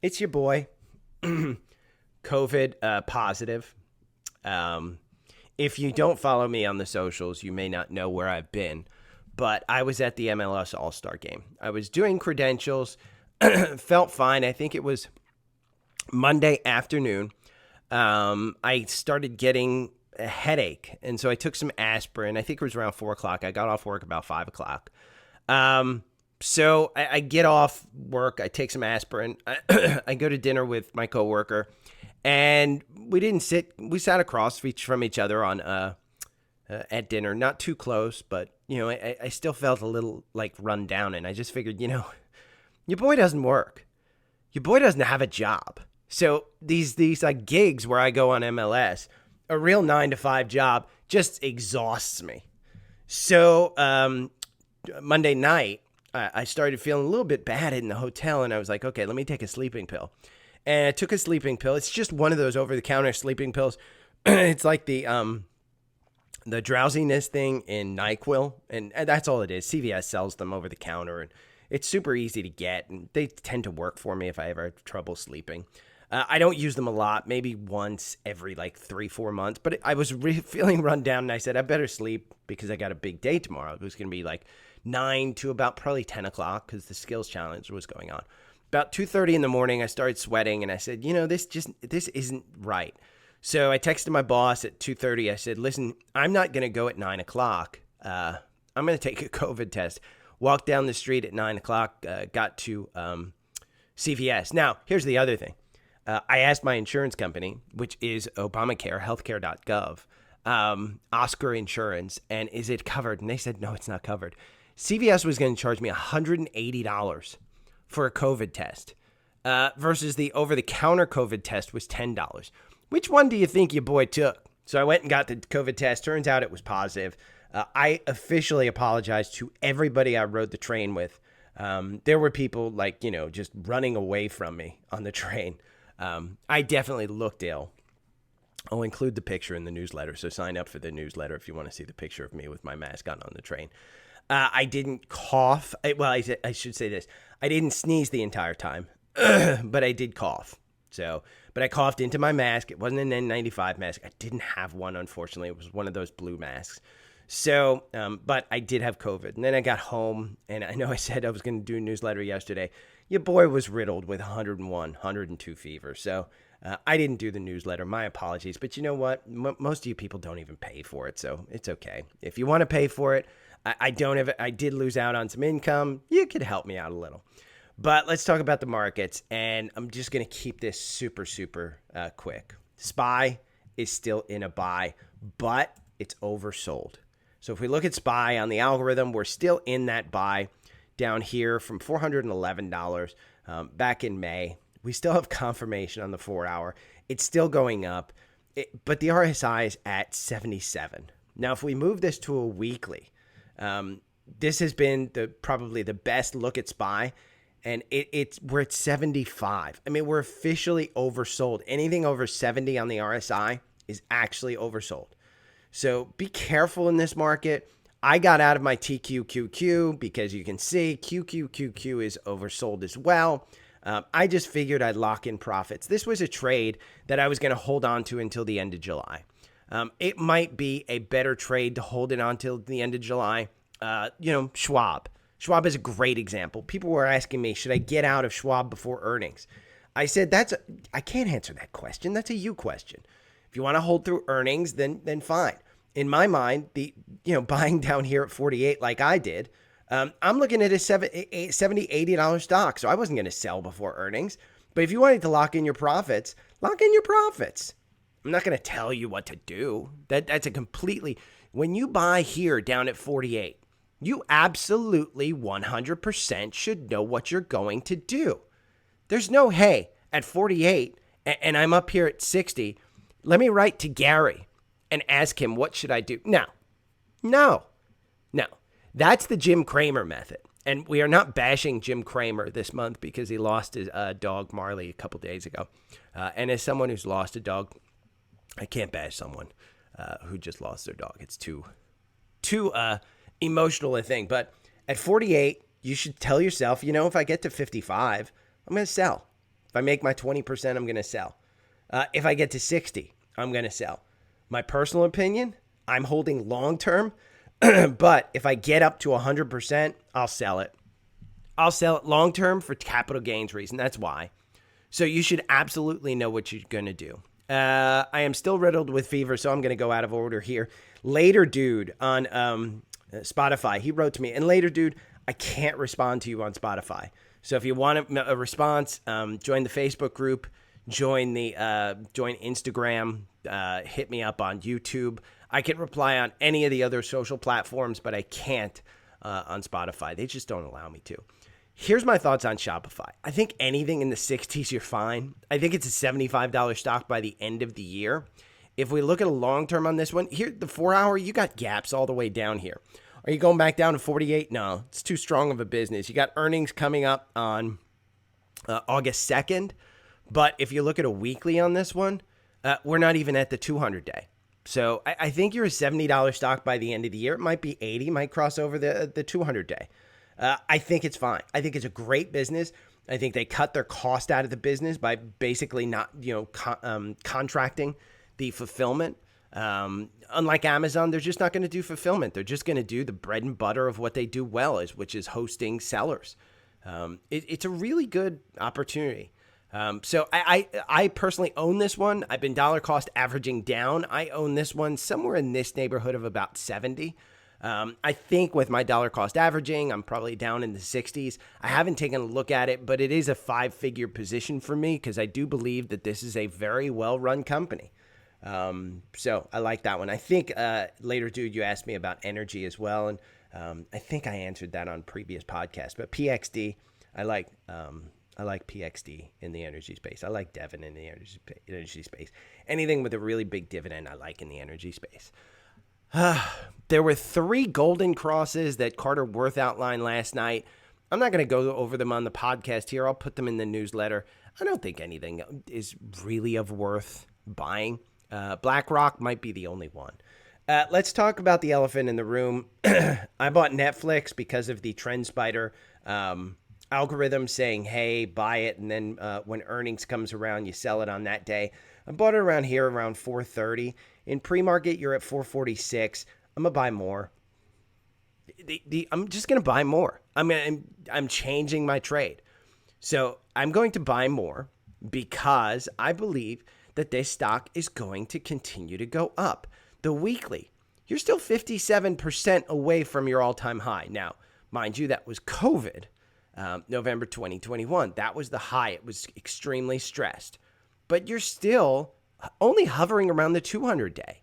It's your boy, COVID positive. If you don't follow me on the socials, you may not know where I've been, but I was at the MLS All-Star game. I was doing credentials, felt fine. I think it was Monday afternoon. I started getting a headache, and so I took some aspirin. I think it was around 4 o'clock. I got off work about 5 o'clock. So I get off work, I take some aspirin, I go to dinner with my coworker, and we sat across from each other on at dinner, not too close, but I still felt a little like run down, and I just figured, your boy doesn't work, your boy doesn't have a job. So these like gigs where I go on MLS, a real 9 to 5 job just exhausts me. So Monday night, I started feeling a little bit bad in the hotel, and I was like, okay, let me take a sleeping pill. And I took a sleeping pill. It's just one of those over-the-counter sleeping pills. It's like the drowsiness thing in NyQuil, and that's all it is. CVS sells them over the counter, and it's super easy to get, and they tend to work for me if I ever have trouble sleeping. I don't use them a lot, maybe once every like 3-4 months, but I was feeling run down, and I said, I better sleep because I got a big day tomorrow. It was going to be like 9 to about probably 10 o'clock because the skills challenge was going on. About 2:30 in the morning, I started sweating, and I said, this isn't right. So I texted my boss at 2:30. I said, listen, I'm not going to go at 9 o'clock. I'm going to take a COVID test. Walked down the street at 9 o'clock, got to CVS. Now, here's the other thing. I asked my insurance company, which is Obamacare, healthcare.gov, Oscar Insurance, and is it covered? And they said, no, it's not covered. CVS was going to charge me $180 for a COVID test versus the over-the-counter COVID test was $10. Which one do you think your boy took? So I went and got the COVID test. Turns out it was positive. I officially apologized to everybody I rode the train with. There were people like, just running away from me on the train. I definitely looked ill. I'll include the picture in the newsletter, so sign up for the newsletter if you want to see the picture of me with my mask on the train. I didn't cough. I should say this. I didn't sneeze the entire time, but I did cough. But I coughed into my mask. It wasn't an N95 mask. I didn't have one, unfortunately. It was one of those blue masks. So, but I did have COVID. And then I got home, and I know I said I was going to do a newsletter yesterday. Your boy was riddled with 101, 102 fever. So I didn't do the newsletter. My apologies. But you know what? Most of you people don't even pay for it, so it's okay. If you want to pay for it, I did lose out on some income. You could help me out a little. But let's talk about the markets, and I'm just going to keep this super, super quick. SPY is still in a buy, but it's oversold. So if we look at SPY on the algorithm, we're still in that buy down here from $411 back in May. We still have confirmation on the 4-hour. It's still going up, but the RSI is at 77. Now, if we move this to a weekly, this has been probably the best look at SPY, and we're at 75. I mean, we're officially oversold. Anything over 70 on the RSI is actually oversold. So be careful in this market. I got out of my TQQQ because you can see QQQQ is oversold as well. I just figured I'd lock in profits. This was a trade that I was going to hold on to until the end of July. It might be a better trade to hold it on until the end of July. Schwab. Schwab is a great example. People were asking me, should I get out of Schwab before earnings? I said, I can't answer that question. That's a you question. If you want to hold through earnings, then fine. In my mind, buying down here at 48 like I did, I'm looking at a $70, $80 stock. So I wasn't going to sell before earnings. But if you wanted to lock in your profits, lock in your profits. I'm not going to tell you what to do. That's a completely, when you buy here down at 48, you absolutely 100% should know what you're going to do. There's no, hey, at 48 and I'm up here at 60, let me write to Gary and ask him, what should I do? No. That's the Jim Cramer method. And we are not bashing Jim Cramer this month because he lost his dog Marley a couple days ago. And as someone who's lost a dog, I can't bash someone who just lost their dog. It's too emotional a thing. But at 48, you should tell yourself, if I get to 55, I'm going to sell. If I make my 20%, I'm going to sell. If I get to 60, I'm going to sell. My personal opinion, I'm holding long term, but if I get up to 100%, I'll sell it. I'll sell it long term for capital gains reason. That's why. So you should absolutely know what you're going to do. I am still riddled with fever, so I'm going to go out of order here. Later Dude on Spotify, he wrote to me. And Later Dude, I can't respond to you on Spotify. So if you want a response, join the Facebook group, join Instagram, hit me up on YouTube. I can reply on any of the other social platforms, but I can't on Spotify. They just don't allow me to. Here's my thoughts on Shopify. I think anything in the 60s, you're fine. I think it's a $75 stock by the end of the year. If we look at a long term on this one, here, the 4 hour, you got gaps all the way down here. Are you going back down to 48? No, it's too strong of a business. You got earnings coming up on August 2nd. But if you look at a weekly on this one, we're not even at the 200 day. So I think you're a $70 stock by the end of the year. It might be 80, might cross over the 200 day. I think it's fine. I think it's a great business. I think they cut their cost out of the business by basically not, contracting the fulfillment. Unlike Amazon, they're just not going to do fulfillment. They're just going to do the bread and butter of what they do well, which is hosting sellers. It's a really good opportunity. So I personally own this one. I've been dollar cost averaging down. I own this one somewhere in this neighborhood of about 70. I think with my dollar cost averaging, I'm probably down in the 60s. I haven't taken a look at it, but it is a 5-figure position for me because I do believe that this is a very well-run company. So I like that one. I think Later Dude, you asked me about energy as well, and I think I answered that on previous podcasts. But PXD, I like PXD in the energy space. I like Devon in the energy space. Anything with a really big dividend, I like in the energy space. There were 3 golden crosses that Carter Worth outlined last night. I'm not going to go over them on the podcast here. I'll put them in the newsletter. I don't think anything is really of worth buying. BlackRock might be the only one. Let's talk about the elephant in the room. I bought Netflix because of the TrendSpider algorithm saying, hey, buy it. And then when earnings comes around, you sell it on that day. I bought it around here around 4:30. In pre-market, you're at 446. I'm going to buy more. I'm just going to buy more. I'm changing my trade. So I'm going to buy more because I believe that this stock is going to continue to go up. The weekly, you're still 57% away from your all-time high. Now, mind you, that was COVID, November 2021. That was the high. It was extremely stressed. But you're still only hovering around the 200-day.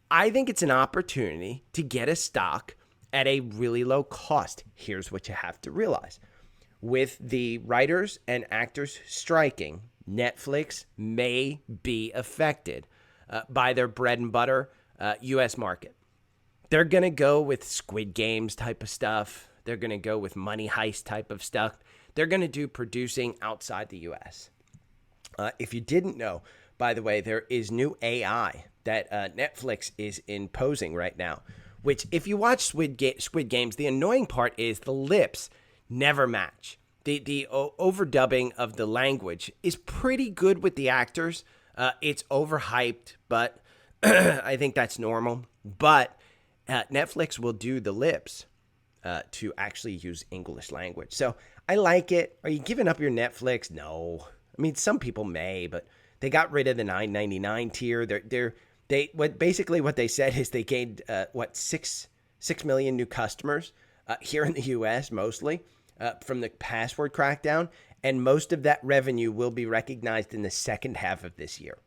I think it's an opportunity to get a stock at a really low cost. Here's what you have to realize. With the writers and actors striking, Netflix may be affected by their bread and butter U.S. market. They're going to go with Squid Games type of stuff. They're going to go with Money Heist type of stuff. They're going to do producing outside the U.S. If you didn't know, by the way, there is new AI that Netflix is imposing right now, which if you watch Squid Games, the annoying part is the lips never match. The overdubbing of the language is pretty good with the actors. It's overhyped, but I think that's normal. But Netflix will do the lips to actually use English language. So I like it. Are you giving up your Netflix? No. I mean, some people may, but they got rid of the $9.99 tier. What they said is they gained 6 million new customers here in the U.S. mostly from the password crackdown, and most of that revenue will be recognized in the second half of this year.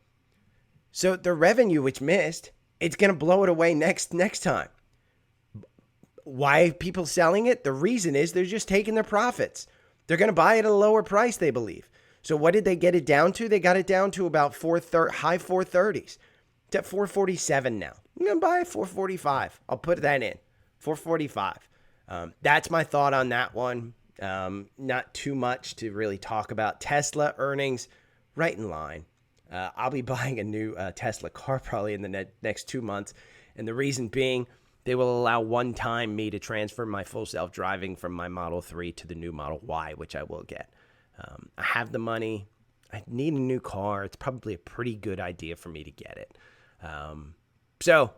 So the revenue which missed, it's going to blow it away next time. Why are people selling it? The reason is they're just taking their profits. They're going to buy it at a lower price, they believe. So what did they get it down to? They got it down to about high 430s. It's at 447 now. I'm going to buy it 445. I'll put that in. 445. That's my thought on that one. Not too much to really talk about. Tesla earnings, right in line. I'll be buying a new Tesla car probably in the next 2 months. And the reason being, they will allow one time me to transfer my full self-driving from my Model 3 to the new Model Y, which I will get. I have the money. I need a new car. It's probably a pretty good idea for me to get it. So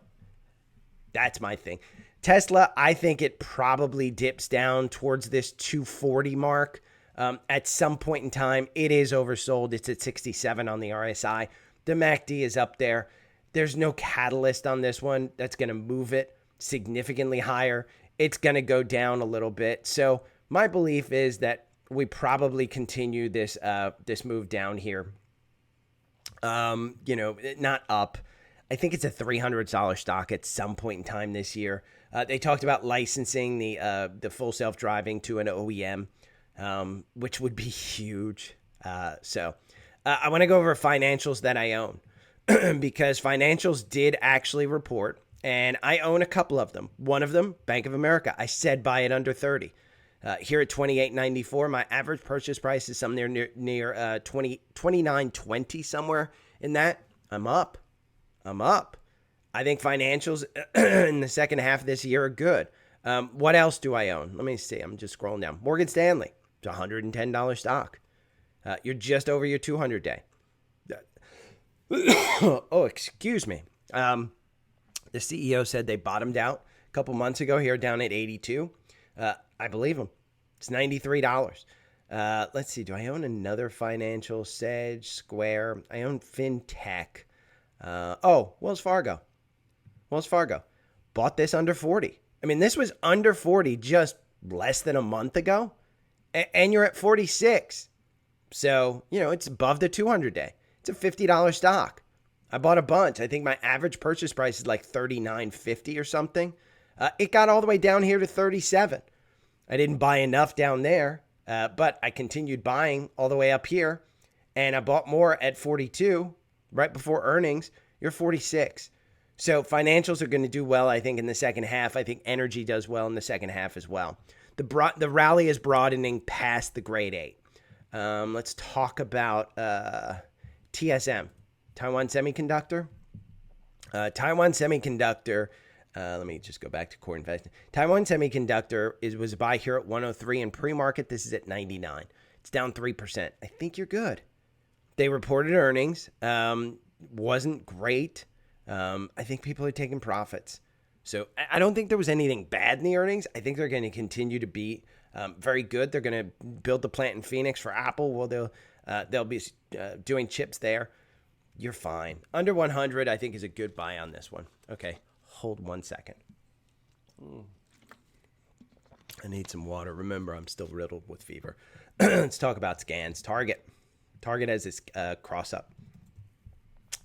that's my thing. Tesla, I think it probably dips down towards this 240 mark. At some point in time, it is oversold. It's at 67 on the RSI. The MACD is up there. There's no catalyst on this one that's going to move it significantly higher. It's going to go down a little bit. So my belief is that we probably continue this this move down here. Not up. I think it's a $300 stock at some point in time this year. They talked about licensing the full self-driving to an OEM, which would be huge. So I want to go over financials that I own because financials did actually report, and I own a couple of them. One of them, Bank of America. I said buy it under 30. Here at $28.94, my average purchase price is somewhere near $29.20, somewhere in that. I'm up. I think financials in the second half of this year are good. What else do I own? Let me see. I'm just scrolling down. Morgan Stanley. It's a $110 stock. You're just over your 200-day. Oh, excuse me. The CEO said they bottomed out a couple months ago here down at 82. I believe him. It's $93. Let's see. Do I own another financial? Sedge, Square. I own FinTech. Wells Fargo. Bought this under 40. I mean, this was under 40 just less than a month ago, and you're at 46. So, it's above the 200-day. It's a $50 stock. I bought a bunch. I think my average purchase price is like $39.50 or something. It got all the way down here to 37. I didn't buy enough down there, but I continued buying all the way up here, and I bought more at 42 right before earnings. You're 46. So financials are going to do well, I think, in the second half. I think energy does well in the second half as well. The rally is broadening past the grade 8. Let's talk about TSM, Taiwan Semiconductor. Taiwan Semiconductor, let me just go back to core investing. Taiwan Semiconductor was a buy here at 103 in pre-market. This is at 99. It's down 3%. I think you're good. They reported earnings. Wasn't great. I think people are taking profits. So I don't think there was anything bad in the earnings. I think they're going to continue to be very good. They're going to build the plant in Phoenix for Apple. Well, they'll be doing chips there. You're fine. Under 100, I think, is a good buy on this one. Okay, hold 1 second. I need some water. Remember, I'm still riddled with fever. Let's talk about scans. Target has this cross up.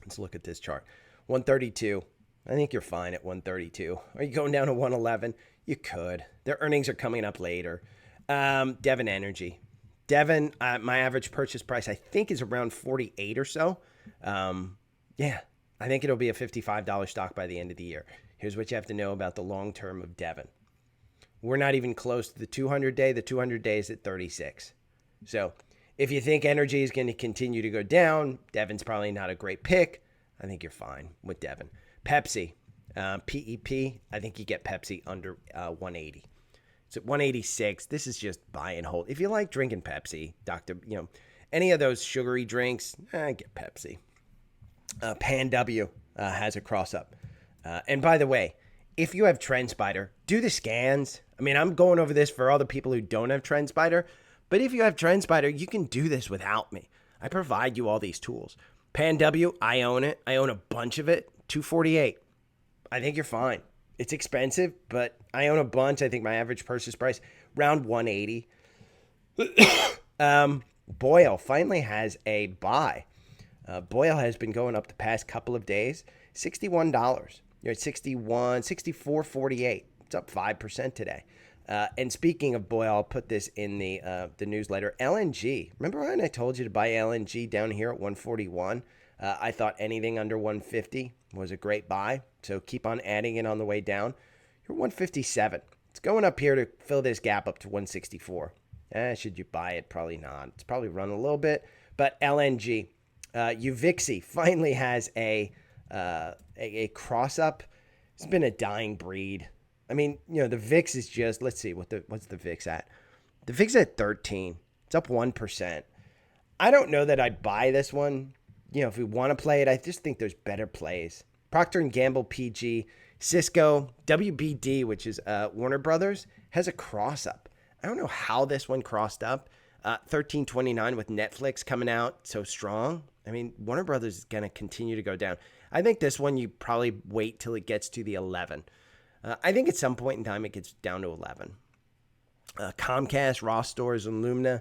Let's look at this chart. 132. I think you're fine at 132. Are you going down to 111? You could. Their earnings are coming up later. Devon Energy. Devon, my average purchase price, I think, is around 48 or so. Yeah, I think it'll be a $55 stock by the end of the year. Here's what you have to know about the long term of Devon. We're not even close to the 200-day. The 200-day is at 36. So if you think energy is going to continue to go down, Devon's probably not a great pick. I think you're fine with Devon. Pepsi, PEP, I think you get Pepsi under 180. It's at 186. This is just buy and hold. If you like drinking Pepsi, any of those sugary drinks, get Pepsi. PANW has a cross up. And by the way, if you have TrendSpider, do the scans. I mean, I'm going over this for all the people who don't have TrendSpider, but if you have TrendSpider, you can do this without me. I provide you all these tools. PANW, I own it. I own a bunch of it. 248. I think you're fine. It's expensive, but I own a bunch. I think my average purchase price around 180. Boyle finally has a buy. Boyle has been going up the past couple of days. $61. You're at 61, 64.48. It's up 5% today. And speaking of Boyle, I'll put this in the newsletter. LNG. Remember when I told you to buy LNG down here at 141? I thought anything under 150 was a great buy. So keep on adding it on the way down. You're 157. It's going up here to fill this gap up to 164. Should you buy it? Probably not. It's probably run a little bit. But LNG. UVXY finally has a cross up. It's been a dying breed. I mean, the VIX is just, let's see, what's the VIX at? The VIX at 13. It's up 1%. I don't know that I'd buy this one. You know, if we want to play it, I just think there's better plays. Procter & Gamble PG, Cisco, WBD, which is Warner Brothers, has a cross up. I don't know how this one crossed up. 1329 with Netflix coming out so strong. I mean, Warner Brothers is going to continue to go down. I think this one, you probably wait till it gets to the 11. I think at some point in time, it gets down to 11. Comcast, ROST stores, and Lumina,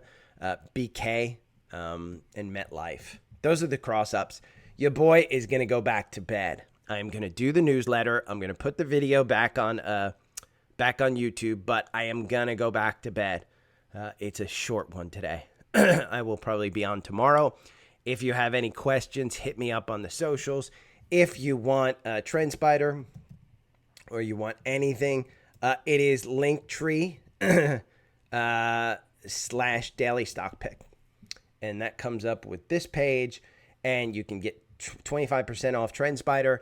BK, and MetLife. Those are the cross-ups. Your boy is going to go back to bed. I'm going to do the newsletter. I'm going to put the video back on YouTube, but I am going to go back to bed. It's a short one today. I will probably be on tomorrow. If you have any questions, hit me up on the socials. If you want TrendSpider or you want anything, it is Linktree /daily stock pick. And that comes up with this page, and you can get 25% off TrendSpider,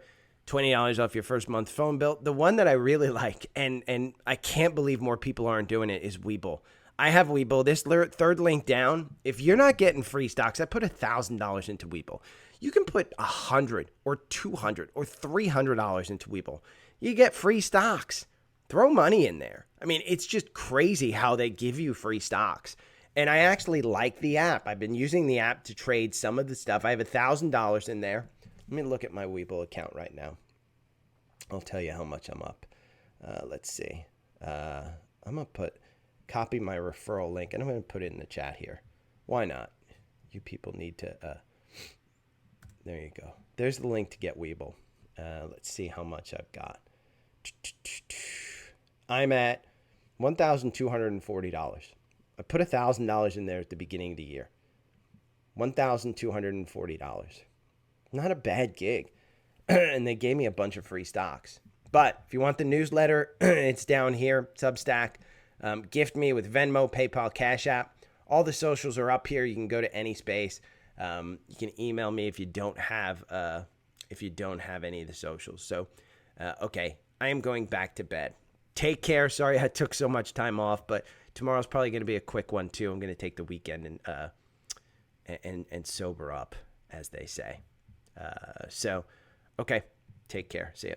$20 off your first month phone bill. The one that I really like, and I can't believe more people aren't doing it, is Webull. I have Webull. This third link down, if you're not getting free stocks, I put $1,000 into Webull. You can put $100 or $200 or $300 into Webull. You get free stocks. Throw money in there. I mean, it's just crazy how they give you free stocks. And I actually like the app. I've been using the app to trade some of the stuff. I have $1,000 in there. Let me look at my Webull account right now. I'll tell you how much I'm up. Let's see. I'm going to copy my referral link, and I'm going to put it in the chat here. Why not? You people need to, there you go. There's the link to get Webull. Let's see how much I've got. I'm at $1,240. I put $1,000 in there at the beginning of the year. $1,240. Not a bad gig. And they gave me a bunch of free stocks. But if you want the newsletter, it's down here, Substack. Gift me with Venmo, PayPal, Cash App. All the socials are up here. You can go to any space. You can email me if you don't have any of the socials. So, okay, I am going back to bed. Take care. Sorry I took so much time off, but tomorrow's probably going to be a quick one too. I'm going to take the weekend and sober up, as they say. So, okay, take care. See ya.